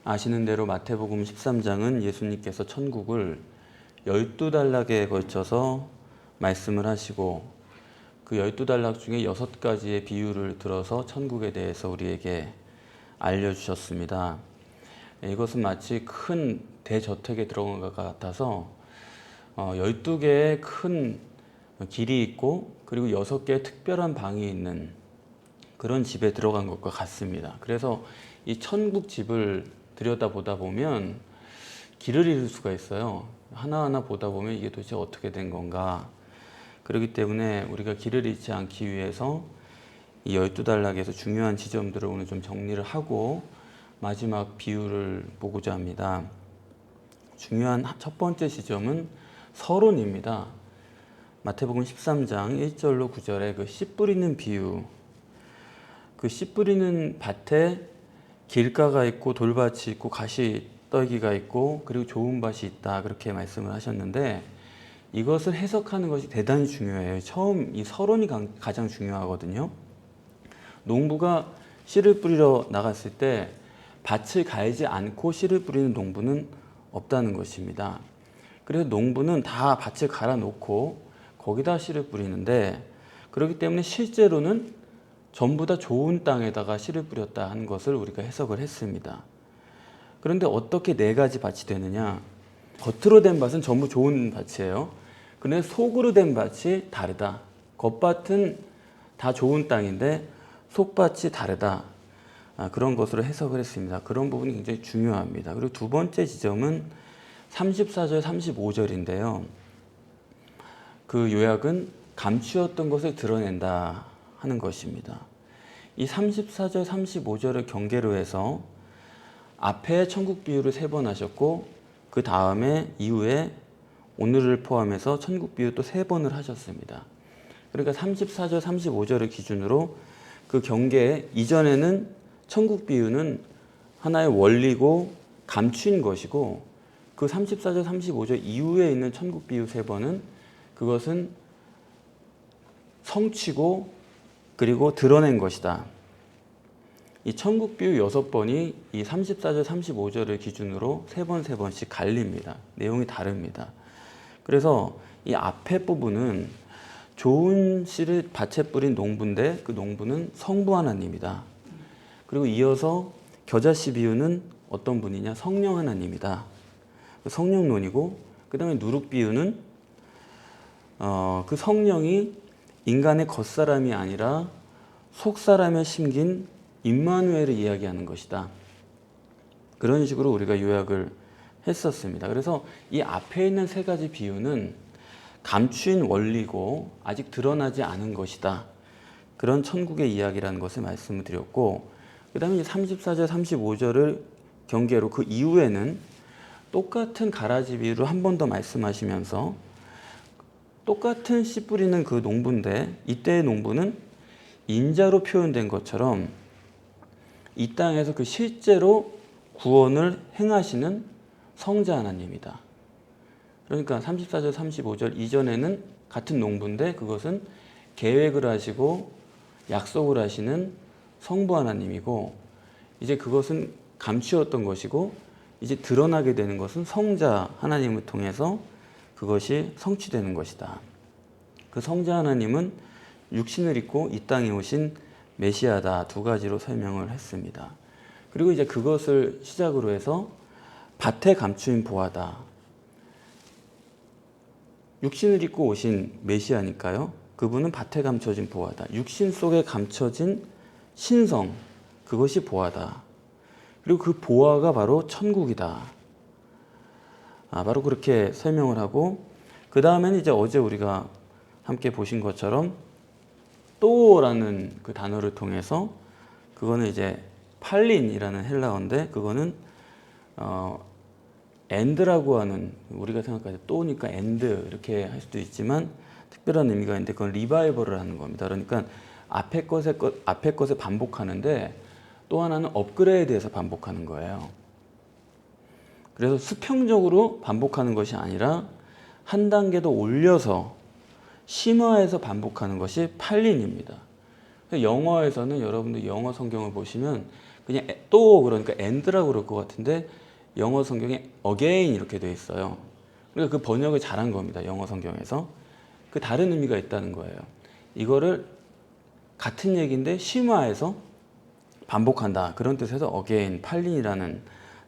아시는 대로 마태복음 13장은 예수님께서 천국을 12단락에 걸쳐서 말씀을 하시고 그 12단락 중에 6가지의 비유를 들어서 천국에 대해서 우리에게 알려주셨습니다. 이것은 마치 큰 대저택에 들어간 것 같아서 12개의 큰 길이 있고 그리고 6개의 특별한 방이 있는 그런 집에 들어간 것과 같습니다. 그래서 이 천국 집을 들여다보다 보면 길을 잃을 수가 있어요. 하나하나 보다 보면 이게 도대체 어떻게 된 건가. 그렇기 때문에 우리가 길을 잃지 않기 위해서 이 12단락에서 중요한 지점들을 오늘 좀 정리를 하고 마지막 비유를 보고자 합니다. 중요한 첫 번째 지점은 서론입니다. 마태복음 13장 1절로 9절에 그 씨 뿌리는 비유, 그 씨 뿌리는 밭에 길가가 있고 돌밭이 있고 가시떨기가 있고 그리고 좋은 밭이 있다, 그렇게 말씀을 하셨는데 이것을 해석하는 것이 대단히 중요해요. 처음 이 서론이 가장 중요하거든요. 농부가 씨를 뿌리러 나갔을 때 밭을 갈지 않고 씨를 뿌리는 농부는 없다는 것입니다. 그래서 농부는 다 밭을 갈아 놓고 거기다 씨를 뿌리는데, 그렇기 때문에 실제로는 전부 다 좋은 땅에다가 씨를 뿌렸다 하는 것을 우리가 해석을 했습니다. 그런데 어떻게 4가지 밭이 되느냐? 겉으로 된 밭은 전부 좋은 밭이에요. 그런데 속으로 된 밭이 다르다. 겉밭은 다 좋은 땅인데 속밭이 다르다. 그런 것으로 해석을 했습니다. 그런 부분이 굉장히 중요합니다. 그리고 두 번째 지점은 34절, 35절인데요. 그 요약은 감추었던 것을 드러낸다 하는 것입니다. 이 34절, 35절을 경계로 해서 앞에 천국 비유를 3번 하셨고 그 다음에 이후에 오늘을 포함해서 천국 비유 또 3번을 하셨습니다. 그러니까 34절, 35절을 기준으로 그 경계 이전에는 천국 비유는 하나의 원리고 감추인 것이고 그 34절, 35절 이후에 있는 천국 비유 3번은 그것은 성취고 그리고 드러낸 것이다. 이 천국 비유 6번이 이 34절, 35절을 기준으로 3번씩 갈립니다. 내용이 다릅니다. 그래서 이 앞에 부분은 좋은 씨를 밭에 뿌린 농부인데 그 농부는 성부 하나님이다. 그리고 이어서 겨자씨 비유는 어떤 분이냐? 성령 하나님이다. 성령론이고, 그 다음에 누룩 비유는 그 성령이 인간의 겉사람이 아니라 속사람에 심긴 임마누엘을 이야기하는 것이다. 그런 식으로 우리가 요약을 했었습니다. 그래서 이 앞에 있는 3가지 비유는 감추인 원리고 아직 드러나지 않은 것이다. 그런 천국의 이야기라는 것을 말씀을 드렸고, 그 다음에 34절, 35절을 경계로 그 이후에는 똑같은 가라지 비유를 한 번 더 말씀하시면서 똑같은 씨 뿌리는 그 농부인데 이때의 농부는 인자로 표현된 것처럼 이 땅에서 그 실제로 구원을 행하시는 성자 하나님이다. 그러니까 34절, 35절 이전에는 같은 농부인데 그것은 계획을 하시고 약속을 하시는 성부 하나님이고, 이제 그것은 감추었던 것이고 이제 드러나게 되는 것은 성자 하나님을 통해서 그것이 성취되는 것이다. 그 성자 하나님은 육신을 입고 이 땅에 오신 메시아다. 2가지로 설명을 했습니다. 그리고 이제 그것을 시작으로 해서 밭에 감추인 보화다. 육신을 입고 오신 메시아니까요. 그분은 밭에 감춰진 보화다. 육신 속에 감춰진 신성, 그것이 보화다. 그리고 그 보화가 바로 천국이다. 바로 그렇게 설명을 하고, 그 다음에는 이제 어제 우리가 함께 보신 것처럼 또라는 그 단어를 통해서 그거는 이제 팔린이라는 헬라어인데 그거는 엔드라고 하는, 우리가 생각할 때 또니까 엔드 이렇게 할 수도 있지만 특별한 의미가 있는데 그건 리바이벌을 하는 겁니다. 그러니까 앞에 것에 반복하는데 또 하나는 업그레이드해서 반복하는 거예요. 그래서 수평적으로 반복하는 것이 아니라 한 단계 더 올려서 심화해서 반복하는 것이 팔린입니다. 영어에서는 여러분들 영어 성경을 보시면 그냥 또 그러니까 and라고 그럴 것 같은데 영어 성경에 again 이렇게 돼 있어요. 그러니까 그 번역을 잘한 겁니다. 영어 성경에서. 그 다른 의미가 있다는 거예요. 이거를 같은 얘기인데 심화해서 반복한다. 그런 뜻에서 again, 팔린이라는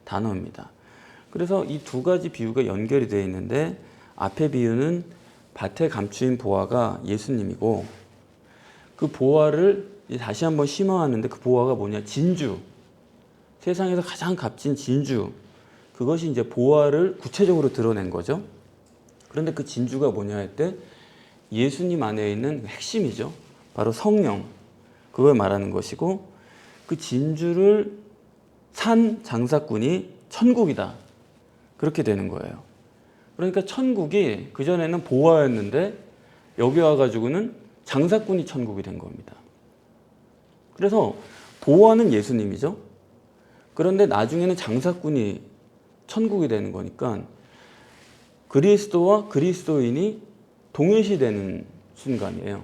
단어입니다. 그래서 이 두 가지 비유가 연결이 되어 있는데 앞의 비유는 밭에 감추인 보화가 예수님이고 그 보화를 다시 한번 심화하는데 그 보화가 뭐냐? 진주. 세상에서 가장 값진 진주. 그것이 이제 보화를 구체적으로 드러낸 거죠. 그런데 그 진주가 뭐냐 할 때 예수님 안에 있는 핵심이죠. 바로 성령. 그걸 말하는 것이고 그 진주를 산 장사꾼이 천국이다. 그렇게 되는 거예요. 그러니까 천국이 그전에는 보화였는데 여기 와가지고는 장사꾼이 천국이 된 겁니다. 그래서 보화는 예수님이죠. 그런데 나중에는 장사꾼이 천국이 되는 거니까 그리스도와 그리스도인이 동일시되는 순간이에요.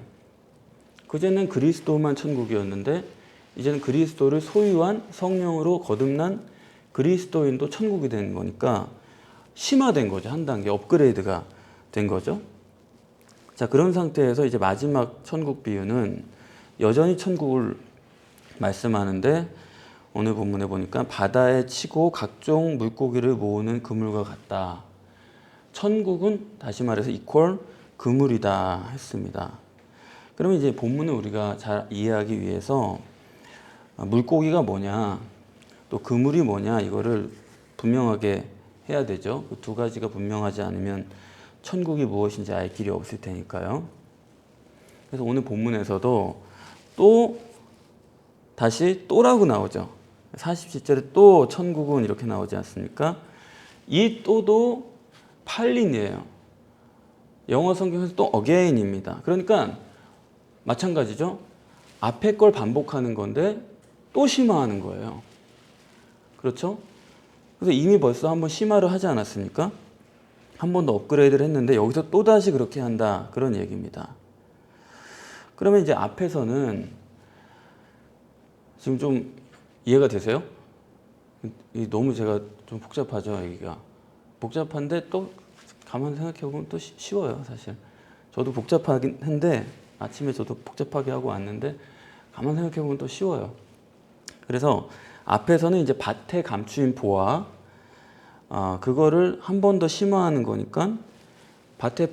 그전에는 그리스도만 천국이었는데 이제는 그리스도를 소유한 성령으로 거듭난 그리스도인도 천국이 되는 거니까 심화된 거죠. 한 단계 업그레이드가 된 거죠. 자, 그런 상태에서 이제 마지막 천국 비유는 여전히 천국을 말씀하는데 오늘 본문에 보니까 바다에 치고 각종 물고기를 모으는 그물과 같다. 천국은 다시 말해서 이퀄 그물이다 했습니다. 그러면 이제 본문을 우리가 잘 이해하기 위해서 물고기가 뭐냐 또 그물이 뭐냐 이거를 분명하게 해야 되죠. 그 두 가지가 분명하지 않으면 천국이 무엇인지 알 길이 없을 테니까요. 그래서 오늘 본문에서도 또 다시 또라고 나오죠. 47절에 또 천국은 이렇게 나오지 않습니까? 이 또도 팔린이에요. 영어 성경에서 또 again입니다. 그러니까 마찬가지죠. 앞에 걸 반복하는 건데 또 심화하는 거예요. 그렇죠? 그래서 이미 벌써 한번 심화를 하지 않았습니까? 한 번 더 업그레이드를 했는데 여기서 또다시 그렇게 한다. 그런 얘기입니다. 그러면 이제 앞에서는 지금 좀 이해가 되세요? 너무 제가 좀 복잡하죠, 여기가. 복잡한데 또 가만히 생각해보면 또 쉬워요, 사실. 저도 복잡하긴 한데 아침에 저도 복잡하게 하고 왔는데 가만히 생각해보면 또 쉬워요. 그래서 앞에서는 이제 밭에 감추인 보화, 그거를 한 번 더 심화하는 거니까 밭에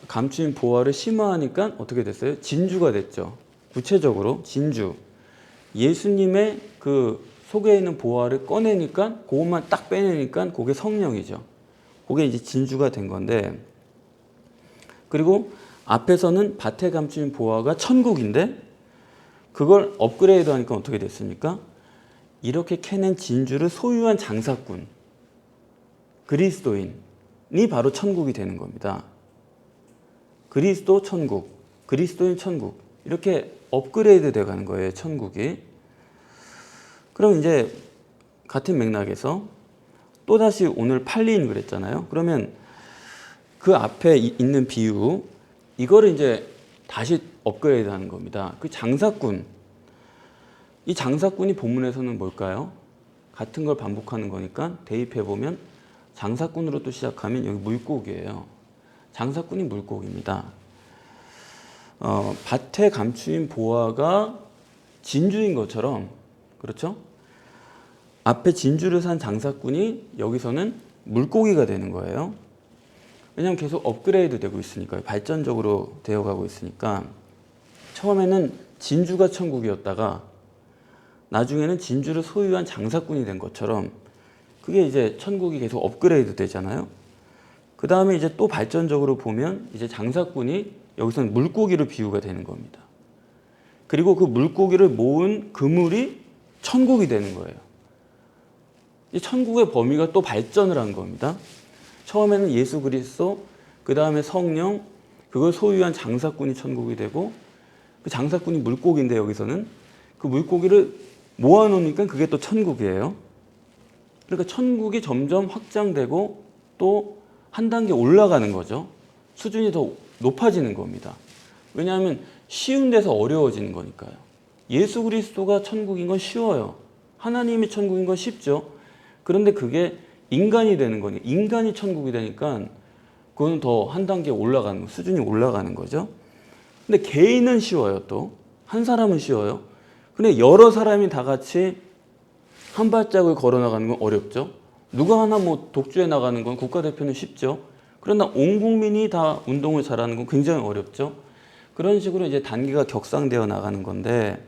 감추인 보화를 심화하니까 어떻게 됐어요? 진주가 됐죠. 구체적으로 진주. 예수님의 그 속에 있는 보화를 꺼내니까 그것만 딱 빼내니까 그게 성령이죠. 그게 이제 진주가 된 건데 그리고 앞에서는 밭에 감추인 보화가 천국인데 그걸 업그레이드 하니까 어떻게 됐습니까? 이렇게 캐낸 진주를 소유한 장사꾼, 그리스도인이 바로 천국이 되는 겁니다. 그리스도 천국, 그리스도인 천국 이렇게 업그레이드 돼 가는 거예요, 천국이. 그럼 이제 같은 맥락에서 또다시 오늘 팔린 그랬잖아요. 그러면 그 앞에 있는 비유 이거를 이제 다시 업그레이드 하는 겁니다. 그 장사꾼, 이 장사꾼이 본문에서는 뭘까요? 같은 걸 반복하는 거니까 대입해 보면 장사꾼으로 또 시작하면 여기 물고기예요. 장사꾼이 물고기입니다. 밭에 감추인 보화가 진주인 것처럼 그렇죠? 앞에 진주를 산 장사꾼이 여기서는 물고기가 되는 거예요. 왜냐하면 계속 업그레이드 되고 있으니까요. 발전적으로 되어가고 있으니까 처음에는 진주가 천국이었다가 나중에는 진주를 소유한 장사꾼이 된 것처럼 그게 이제 천국이 계속 업그레이드 되잖아요. 그 다음에 이제 또 발전적으로 보면 이제 장사꾼이 여기서는 물고기로 비유가 되는 겁니다. 그리고 그 물고기를 모은 그물이 천국이 되는 거예요. 이 천국의 범위가 또 발전을 한 겁니다. 처음에는 예수 그리스도, 그 다음에 성령, 그걸 소유한 장사꾼이 천국이 되고 그 장사꾼이 물고기인데 여기서는 그 물고기를 모아놓으니까 그게 또 천국이에요. 그러니까 천국이 점점 확장되고 또 한 단계 올라가는 거죠. 수준이 더 높아지는 겁니다. 왜냐하면 쉬운 데서 어려워지는 거니까요. 예수 그리스도가 천국인 건 쉬워요. 하나님이 천국인 건 쉽죠. 그런데 그게 인간이 되는 거니 인간이 천국이 되니까 그건 더 한 단계 올라가는 수준이 올라가는 거죠. 근데 개인은 쉬워요. 또 한 사람은 쉬워요. 근데 여러 사람이 다 같이 한 발짝을 걸어 나가는 건 어렵죠. 누가 하나 뭐 독주해 나가는 건 국가대표는 쉽죠. 그러나 온 국민이 다 운동을 잘하는 건 굉장히 어렵죠. 그런 식으로 이제 단계가 격상되어 나가는 건데,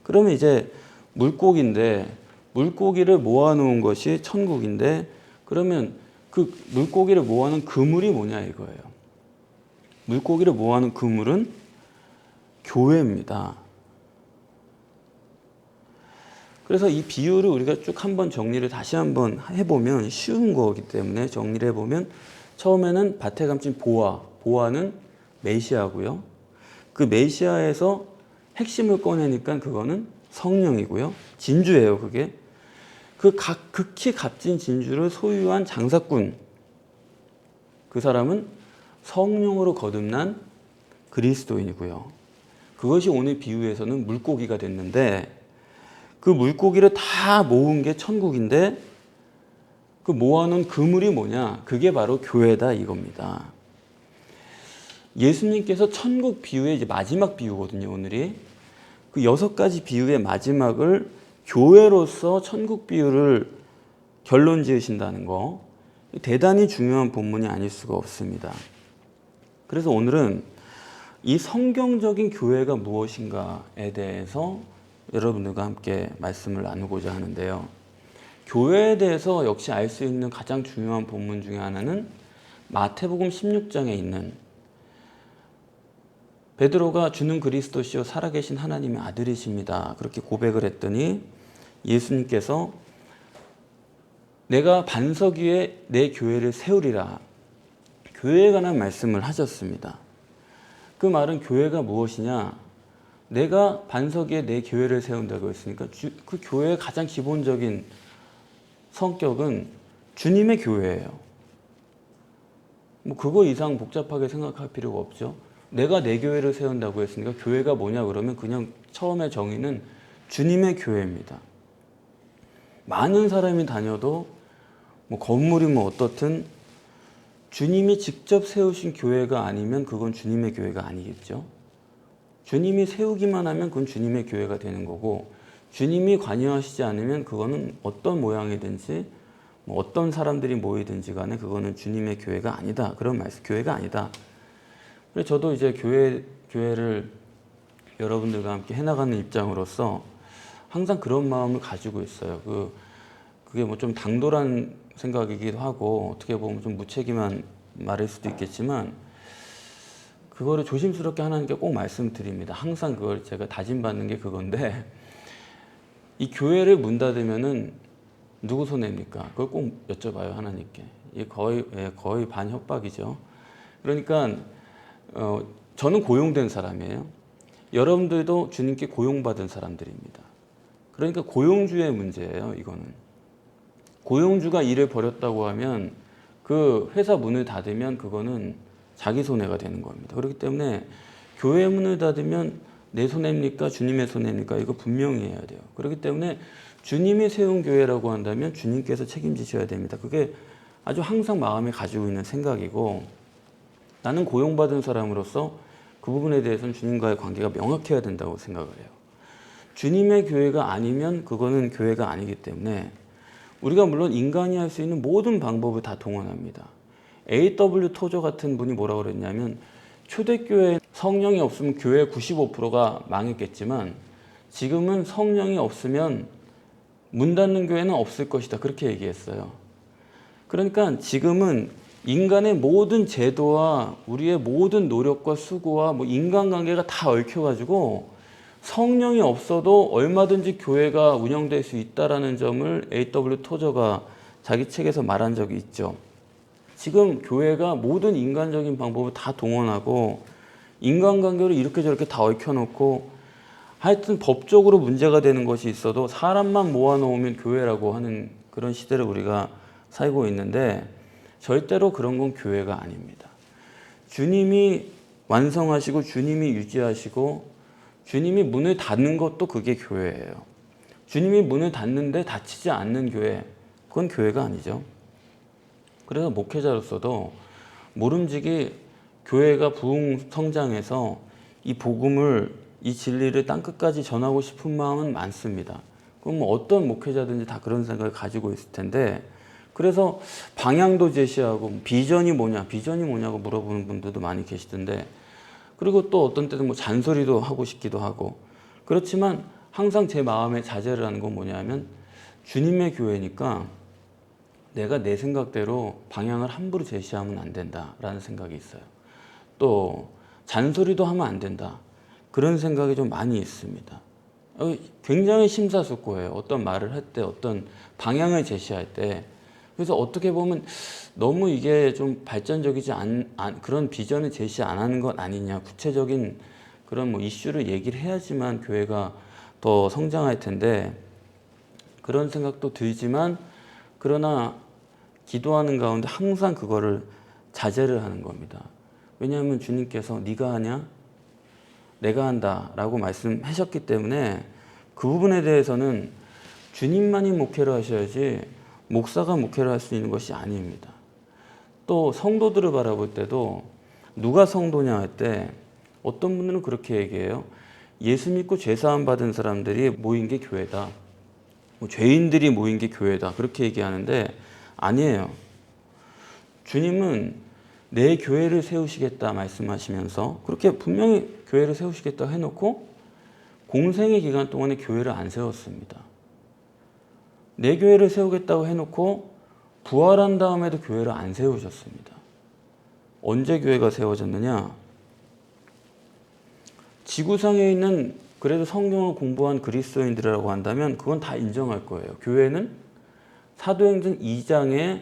그러면 이제 물고기인데 물고기를 모아놓은 것이 천국인데, 그러면 그 물고기를 모아놓은 그물이 뭐냐 이거예요. 물고기를 모아놓은 그물은 교회입니다. 그래서 이 비유를 우리가 쭉 한번 정리를 다시 한번 해보면 쉬운 거기 때문에 정리를 해보면, 처음에는 밭에 감춘 보아는 메시아고요. 그 메시아에서 핵심을 꺼내니까 그거는 성령이고요. 진주예요, 그게. 그 극히 값진 진주를 소유한 장사꾼, 그 사람은 성령으로 거듭난 그리스도인이고요. 그것이 오늘 비유에서는 물고기가 됐는데, 그 물고기를 다 모은 게 천국인데 그 모아놓은 그물이 뭐냐? 그게 바로 교회다 이겁니다. 예수님께서 천국 비유의 이제 마지막 비유거든요, 오늘이. 그 6가지 비유의 마지막을 교회로서 천국 비유를 결론 지으신다는 거, 대단히 중요한 본문이 아닐 수가 없습니다. 그래서 오늘은 이 성경적인 교회가 무엇인가에 대해서 여러분들과 함께 말씀을 나누고자 하는데요. 교회에 대해서 역시 알 수 있는 가장 중요한 본문 중에 하나는 마태복음 16장에 있는, 베드로가 주는 그리스도시요 살아계신 하나님의 아들이십니다, 그렇게 고백을 했더니 예수님께서 내가 반석 위에 내 교회를 세우리라, 교회에 관한 말씀을 하셨습니다. 그 말은 교회가 무엇이냐? 내가 반석 위에 내 교회를 세운다고 했으니까 그 교회의 가장 기본적인 성격은 주님의 교회예요. 뭐 그거 이상 복잡하게 생각할 필요가 없죠. 내가 내 교회를 세운다고 했으니까 교회가 뭐냐 그러면 그냥 처음에 정의는 주님의 교회입니다. 많은 사람이 다녀도 뭐 건물이 뭐 어떻든 주님이 직접 세우신 교회가 아니면 그건 주님의 교회가 아니겠죠. 주님이 세우기만 하면 그건 주님의 교회가 되는 거고, 주님이 관여하시지 않으면 그거는 어떤 모양이든지 뭐 어떤 사람들이 모이든지 간에 그거는 주님의 교회가 아니다, 그런 말씀, 교회가 아니다. 그래서 저도 이제 교회를 여러분들과 함께 해나가는 입장으로서 항상 그런 마음을 가지고 있어요. 그게 뭐 좀 당돌한 생각이기도 하고 어떻게 보면 좀 무책임한 말일 수도 있겠지만, 그거를 조심스럽게 하나님께 꼭 말씀드립니다. 항상 그걸 제가 다짐받는 게 그건데, 이 교회를 문 닫으면은 누구 손해입니까? 그걸 꼭 여쭤봐요, 하나님께. 이게 거의 반협박이죠. 그러니까 저는 고용된 사람이에요. 여러분들도 주님께 고용받은 사람들입니다. 그러니까 고용주의 문제예요, 이거는. 고용주가 일을 벌였다고 하면 그 회사 문을 닫으면 그거는 자기 손해가 되는 겁니다. 그렇기 때문에 교회 문을 닫으면 내 손해입니까? 주님의 손해입니까? 이거 분명히 해야 돼요. 그렇기 때문에 주님이 세운 교회라고 한다면 주님께서 책임지셔야 됩니다. 그게 아주 항상 마음에 가지고 있는 생각이고, 나는 고용받은 사람으로서 그 부분에 대해서는 주님과의 관계가 명확해야 된다고 생각을 해요. 주님의 교회가 아니면 그거는 교회가 아니기 때문에 우리가 물론 인간이 할 수 있는 모든 방법을 다 동원합니다. A.W. 토저 같은 분이 뭐라고 그랬냐면, 초대교회 성령이 없으면 교회 95%가 망했겠지만 지금은 성령이 없으면 문 닫는 교회는 없을 것이다, 그렇게 얘기했어요. 그러니까 지금은 인간의 모든 제도와 우리의 모든 노력과 수고와 뭐 인간관계가 다 얽혀가지고 성령이 없어도 얼마든지 교회가 운영될 수 있다는 점을 A.W. 토저가 자기 책에서 말한 적이 있죠. 지금 교회가 모든 인간적인 방법을 다 동원하고 인간관계를 이렇게 저렇게 다 얽혀놓고, 하여튼 법적으로 문제가 되는 것이 있어도 사람만 모아놓으면 교회라고 하는 그런 시대를 우리가 살고 있는데, 절대로 그런 건 교회가 아닙니다. 주님이 완성하시고 주님이 유지하시고 주님이 문을 닫는 것도 그게 교회예요. 주님이 문을 닫는데 닫히지 않는 교회, 그건 교회가 아니죠. 그래서 목회자로서도 모름지기 교회가 부흥 성장해서 이 복음을, 이 진리를 땅끝까지 전하고 싶은 마음은 많습니다. 그럼 뭐 어떤 목회자든지 다 그런 생각을 가지고 있을 텐데, 그래서 방향도 제시하고 비전이 뭐냐고 물어보는 분들도 많이 계시던데, 그리고 또 어떤 때는 뭐 잔소리도 하고 싶기도 하고, 그렇지만 항상 제 마음에 자제를 하는 건 뭐냐면, 주님의 교회니까 내가 내 생각대로 방향을 함부로 제시하면 안 된다라는 생각이 있어요. 또 잔소리도 하면 안 된다, 그런 생각이 좀 많이 있습니다. 굉장히 심사숙고해요. 어떤 말을 할 때, 어떤 방향을 제시할 때. 그래서 어떻게 보면 너무 이게 좀 발전적이지 그런 비전을 제시 안 하는 것 아니냐, 구체적인 그런 뭐 이슈를 얘기를 해야지만 교회가 더 성장할 텐데, 그런 생각도 들지만, 그러나 기도하는 가운데 항상 그거를 자제를 하는 겁니다. 왜냐하면 주님께서 네가 하냐? 내가 한다 라고 말씀하셨기 때문에 그 부분에 대해서는 주님만이 목회를 하셔야지 목사가 목회를 할 수 있는 것이 아닙니다. 또 성도들을 바라볼 때도 누가 성도냐 할 때 어떤 분들은 그렇게 얘기해요. 예수 믿고 죄사함 받은 사람들이 모인 게 교회다, 뭐 죄인들이 모인 게 교회다, 그렇게 얘기하는데 아니에요. 주님은 내 교회를 세우시겠다 말씀하시면서 그렇게 분명히 교회를 세우시겠다 해놓고 공생의 기간 동안에 교회를 안 세웠습니다. 내 교회를 세우겠다고 해놓고 부활한 다음에도 교회를 안 세우셨습니다. 언제 교회가 세워졌느냐? 지구상에 있는 그래도 성경을 공부한 그리스도인들이라고 한다면 그건 다 인정할 거예요. 교회는 사도행전 2장에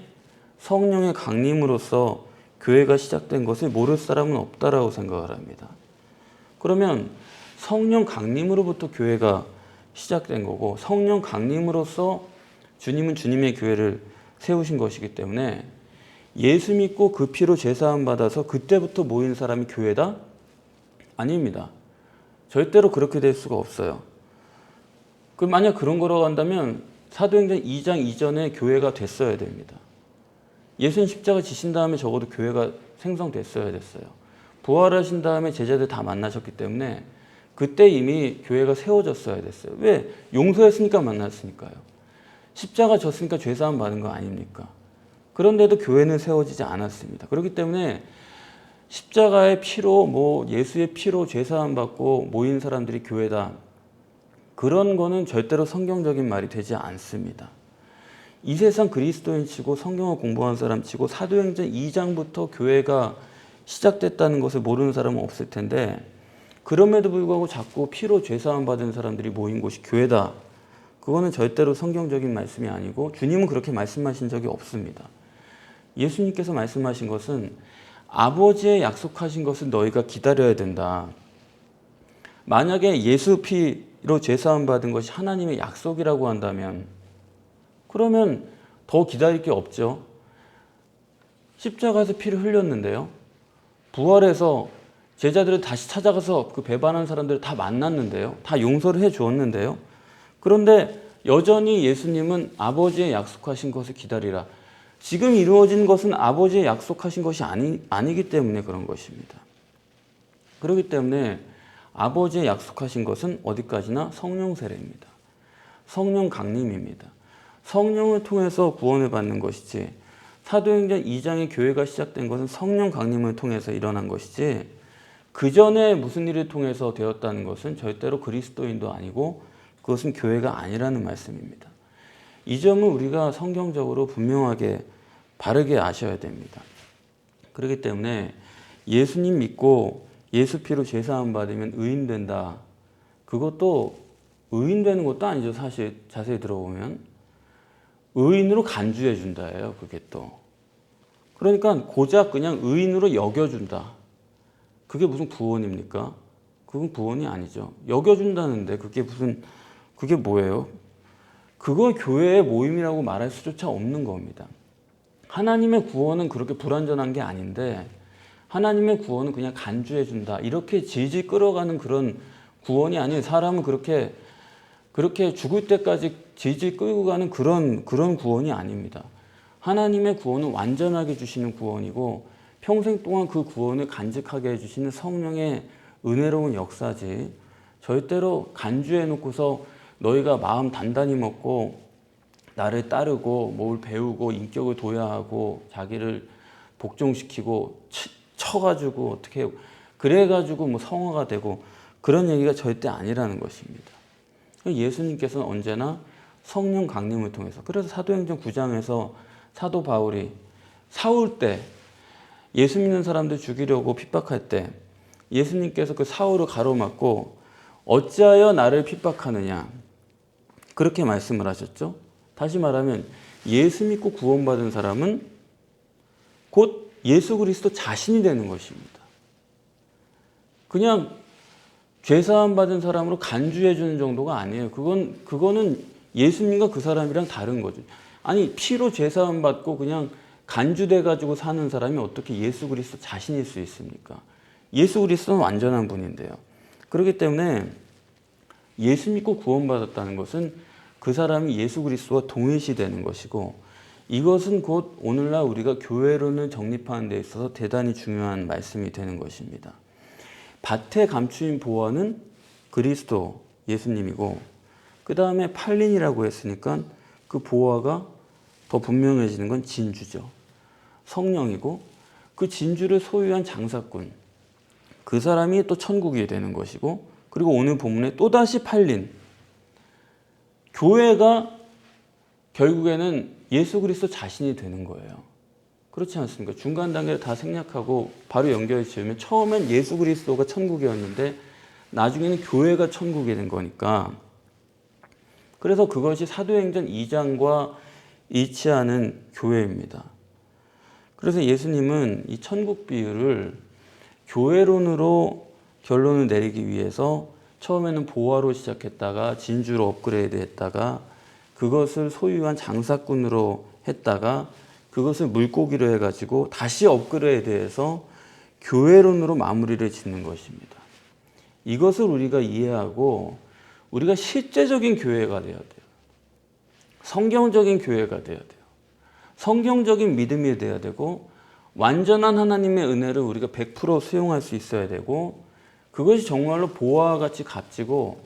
성령의 강림으로써 교회가 시작된 것을 모를 사람은 없다라고 생각을 합니다. 그러면 성령 강림으로부터 교회가 시작된 거고, 성령 강림으로써 주님은 주님의 교회를 세우신 것이기 때문에 예수 믿고 그 피로 죄사함 받아서 그때부터 모인 사람이 교회다? 아닙니다. 절대로 그렇게 될 수가 없어요. 만약 그런 거라고 한다면 사도행전 2장 이전에 교회가 됐어야 됩니다. 예수님 십자가 지신 다음에 적어도 교회가 생성됐어야 됐어요. 부활하신 다음에 제자들 다 만나셨기 때문에 그때 이미 교회가 세워졌어야 됐어요. 왜? 용서했으니까 만났으니까요. 십자가 졌으니까 죄사함 받은 거 아닙니까? 그런데도 교회는 세워지지 않았습니다. 그렇기 때문에 십자가의 피로, 예수의 피로 죄사함 받고 모인 사람들이 교회다, 그런 거는 절대로 성경적인 말이 되지 않습니다. 이 세상 그리스도인 치고 성경을 공부한 사람 치고 사도행전 2장부터 교회가 시작됐다는 것을 모르는 사람은 없을 텐데, 그럼에도 불구하고 자꾸 피로 죄사함 받은 사람들이 모인 곳이 교회다, 그거는 절대로 성경적인 말씀이 아니고 주님은 그렇게 말씀하신 적이 없습니다. 예수님께서 말씀하신 것은 아버지의 약속하신 것을 너희가 기다려야 된다. 만약에 예수 피로 죄사함 받은 것이 하나님의 약속이라고 한다면 그러면 더 기다릴 게 없죠. 십자가에서 피를 흘렸는데요. 부활해서 제자들을 다시 찾아가서 그 배반한 사람들을 다 만났는데요. 다 용서를 해 주었는데요. 그런데 여전히 예수님은 아버지의 약속하신 것을 기다리라. 지금 이루어진 것은 아버지의 약속하신 것이 아니기 때문에 그런 것입니다. 그렇기 때문에 아버지의 약속하신 것은 어디까지나 성령 세례입니다. 성령 강림입니다. 성령을 통해서 구원을 받는 것이지, 사도행전 2장의 교회가 시작된 것은 성령 강림을 통해서 일어난 것이지, 그 전에 무슨 일을 통해서 되었다는 것은 절대로 그리스도인도 아니고 그것은 교회가 아니라는 말씀입니다. 이 점을 우리가 성경적으로 분명하게 바르게 아셔야 됩니다. 그렇기 때문에 예수님 믿고 예수 피로 죄사함 받으면 의인 된다, 그것도 의인 되는 것도 아니죠. 사실 자세히 들어보면 의인으로 간주해 준다예요. 그게 또 그러니까 고작 그냥 의인으로 여겨준다, 그게 무슨 구원입니까? 그건 구원이 아니죠. 여겨준다는데 그게 뭐예요? 그걸 교회의 모임이라고 말할 수조차 없는 겁니다. 하나님의 구원은 그렇게 불완전한 게 아닌데, 하나님의 구원은 그냥 간주해 준다, 이렇게 질질 끌어가는 그런 구원이 아니에요. 사람은 그렇게 그렇게 죽을 때까지 질질 끌고 가는 그런 구원이 아닙니다. 하나님의 구원은 완전하게 주시는 구원이고 평생 동안 그 구원을 간직하게 해주시는 성령의 은혜로운 역사지, 절대로 간주해 놓고서 너희가 마음 단단히 먹고 나를 따르고 뭘 배우고 인격을 도야하고 자기를 복종시키고 쳐가지고 어떻게 그래가지고 뭐 성화가 되고 그런 얘기가 절대 아니라는 것입니다. 예수님께서는 언제나 성령 강림을 통해서, 그래서 사도행전 9장에서 사도 바울이 사울 때 예수 믿는 사람들 죽이려고 핍박할 때 예수님께서 그 사울을 가로막고 어찌하여 나를 핍박하느냐 그렇게 말씀을 하셨죠. 다시 말하면 예수 믿고 구원받은 사람은 곧 예수 그리스도 자신이 되는 것입니다. 그냥 죄사함 받은 사람으로 간주해 주는 정도가 아니에요. 그거는 예수님과 그 사람이랑 다른 거죠. 아니 피로 죄사함 받고 그냥 간주돼 가지고 사는 사람이 어떻게 예수 그리스도 자신일 수 있습니까? 예수 그리스도는 완전한 분인데요. 그렇기 때문에 예수 믿고 구원받았다는 것은 그 사람이 예수 그리스도와 동일시 되는 것이고, 이것은 곧 오늘날 우리가 교회론을 정립하는 데 있어서 대단히 중요한 말씀이 되는 것입니다. 밭에 감추인 보화는 그리스도 예수님이고, 그 다음에 팔린이라고 했으니까 그 보화가 더 분명해지는 건 진주죠. 성령이고, 그 진주를 소유한 장사꾼, 그 사람이 또 천국이 되는 것이고, 그리고 오늘 본문에 또다시 팔린 교회가 결국에는 예수 그리스도 자신이 되는 거예요. 그렇지 않습니까? 중간 단계를 다 생략하고 바로 연결 지으면 처음엔 예수 그리스도가 천국이었는데 나중에는 교회가 천국이 된 거니까, 그래서 그것이 사도행전 2장과 일치하는 교회입니다. 그래서 예수님은 이 천국 비유를 교회론으로 결론을 내리기 위해서 처음에는 보화로 시작했다가 진주로 업그레이드 했다가 그것을 소유한 장사꾼으로 했다가 그것을 물고기로 해가지고 다시 업그레이드해서 교회론으로 마무리를 짓는 것입니다. 이것을 우리가 이해하고 우리가 실제적인 교회가 돼야 돼요. 성경적인 교회가 돼야 돼요. 성경적인 믿음이 돼야 되고 완전한 하나님의 은혜를 우리가 100% 수용할 수 있어야 되고, 그것이 정말로 보화와 같이 값지고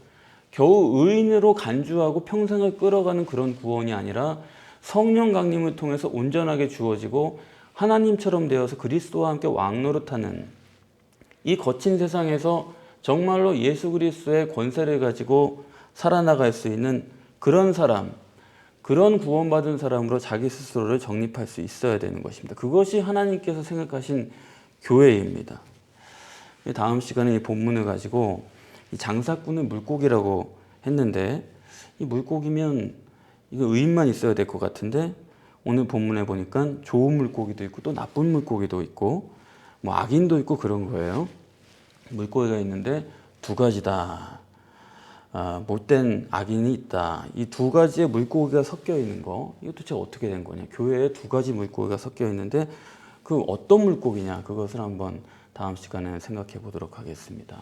겨우 의인으로 간주하고 평생을 끌어가는 그런 구원이 아니라 성령 강림을 통해서 온전하게 주어지고 하나님처럼 되어서 그리스도와 함께 왕노릇하는, 이 거친 세상에서 정말로 예수 그리스도의 권세를 가지고 살아나갈 수 있는 그런 사람, 그런 구원받은 사람으로 자기 스스로를 정립할 수 있어야 되는 것입니다. 그것이 하나님께서 생각하신 교회입니다. 다음 시간에 이 본문을 가지고 이 장사꾼을 물고기라고 했는데, 이 물고기면 이거 의인만 있어야 될 것 같은데 오늘 본문에 보니까 좋은 물고기도 있고 또 나쁜 물고기도 있고 뭐 악인도 있고 그런 거예요. 물고기가 있는데 두 가지다. 못된 악인이 있다. 이 두 가지의 물고기가 섞여 있는 거, 이거 도대체 어떻게 된 거냐. 교회에 두 가지 물고기가 섞여 있는데 그 어떤 물고기냐, 그것을 한번 다음 시간에 생각해 보도록 하겠습니다.